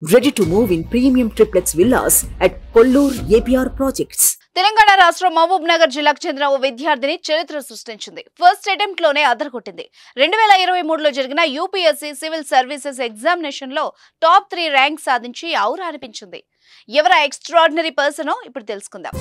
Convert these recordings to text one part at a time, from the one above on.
Ready to move in premium triplex villas at Kollur APR projects. Telangana రాష్ట్రం మహబూబ్ నగర్ జిల్లాకు చెందిన ఓ విద్యార్థిని చరిత్ర సృష్టించింది. ఫస్ట్ అటెంప్ట్ లోనే అదరగొట్టింది. 2023లో జరిగిన యూపీఎస్సీ సివిల్ సర్వీసెస్ ఎగ్జామినేషన్ లో టాప్ 3 ర్యాంక్ సాధించి ఔరా అనిపించింది. ఎవరా ఎక్స్ట్రార్డినరీ పర్సనో ఇప్పుడు తెలుసుకుందాం.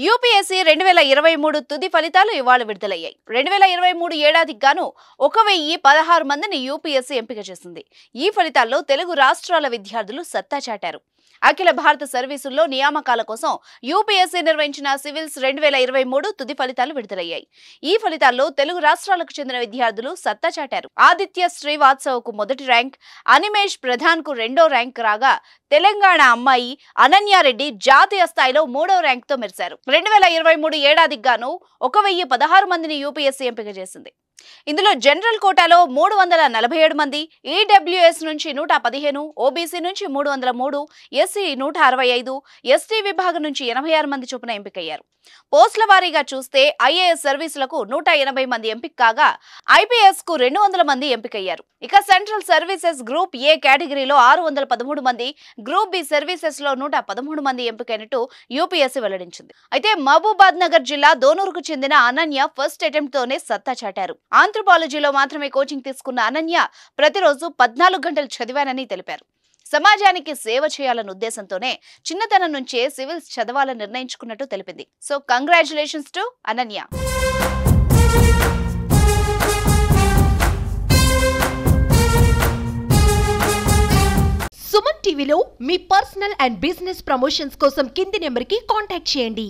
యూపీఎస్సీ 2023 తుది ఫలితాలు ఇవాళ విడుదలయ్యాయి. 2023 ఏడాదికి గాను 1016 మందిని యూపీఎస్సీ ఎంపిక చేసింది. ఈ ఫలితాల్లో తెలుగు రాష్ట్రాల విద్యార్థులు సత్తా చాటారు. అఖిల భారత సర్వీసుల్లో నియామకాల కోసం యూపీఎస్సీ నిర్వహించిన సివిల్స్ 2023 తుది ఫలితాలు విడుదలయ్యాయి. ఈ ఫలితాల్లో తెలుగు రాష్ట్రాలకు చెందిన విద్యార్థులు సత్తా చాటారు. ఆదిత్య శ్రీవాత్సవకు మొదటి ర్యాంక్, అనిమేష్ ప్రధాన్ కు 2వ ర్యాంక్ రాగా తెలంగాణ అమ్మాయి అనన్యారెడ్డి జాతీయ స్థాయిలో 3వ ర్యాంక్ తో మెరిశారు. 2023 ఏడాదికి గాను 1016 మందిని యూపీఎస్సీ ఎంపిక చేసింది. ఇందులో జనరల్ కోటాలో 347 మంది, ఈడబ్ల్యూఎస్ నుంచి 115, ఓబీసీ నుంచి 303, ఎస్సీ 165, ఎస్టీ విభాగం నుంచి 86 మంది చొప్పున ఎంపికయ్యారు. పోస్టుల వారీగా చూస్తే ఐఏఎస్ సర్వీసులకు 180 మంది ఎంపిక కాగా ఐపీఎస్ కు 200 మంది ఎంపికయ్యారు. ఇక సెంట్రల్ సర్వీసెస్ గ్రూప్ ఏ కేటగిరీలో 613 మంది, గ్రూప్ బి సర్వీసెస్ లో 113 మంది ఎంపికైనట్టు యూపీఎస్సీ వెల్లడించింది. అయితే మహబూబాద్ నగర్ జిల్లా దోనూరుకు చెందిన అనన్య ఫస్ట్ అటెంప్ట్ తోనే సత్తా చాటారు. ఆంథ్రోపాలజీలో మాత్రమే కోచింగ్ తీసుకున్న అనన్య ప్రతిరోజు 14 గంటలు చదివానని తెలిపారు. సమాజానికి సేవ చేయాలన్న ఉద్దేశంతోనే చిన్నతనం నుంచే సివిల్స్ చదవాలని నిర్ణయించుకున్నట్టు తెలిపింది. So congratulations to Ananya. Suman టీవీలో మీ పర్సనల్ అండ్ బిజినెస్ ప్రమోషన్స్ కోసం కింది నెంబర్కి కాంటాక్ట్ చేయండి.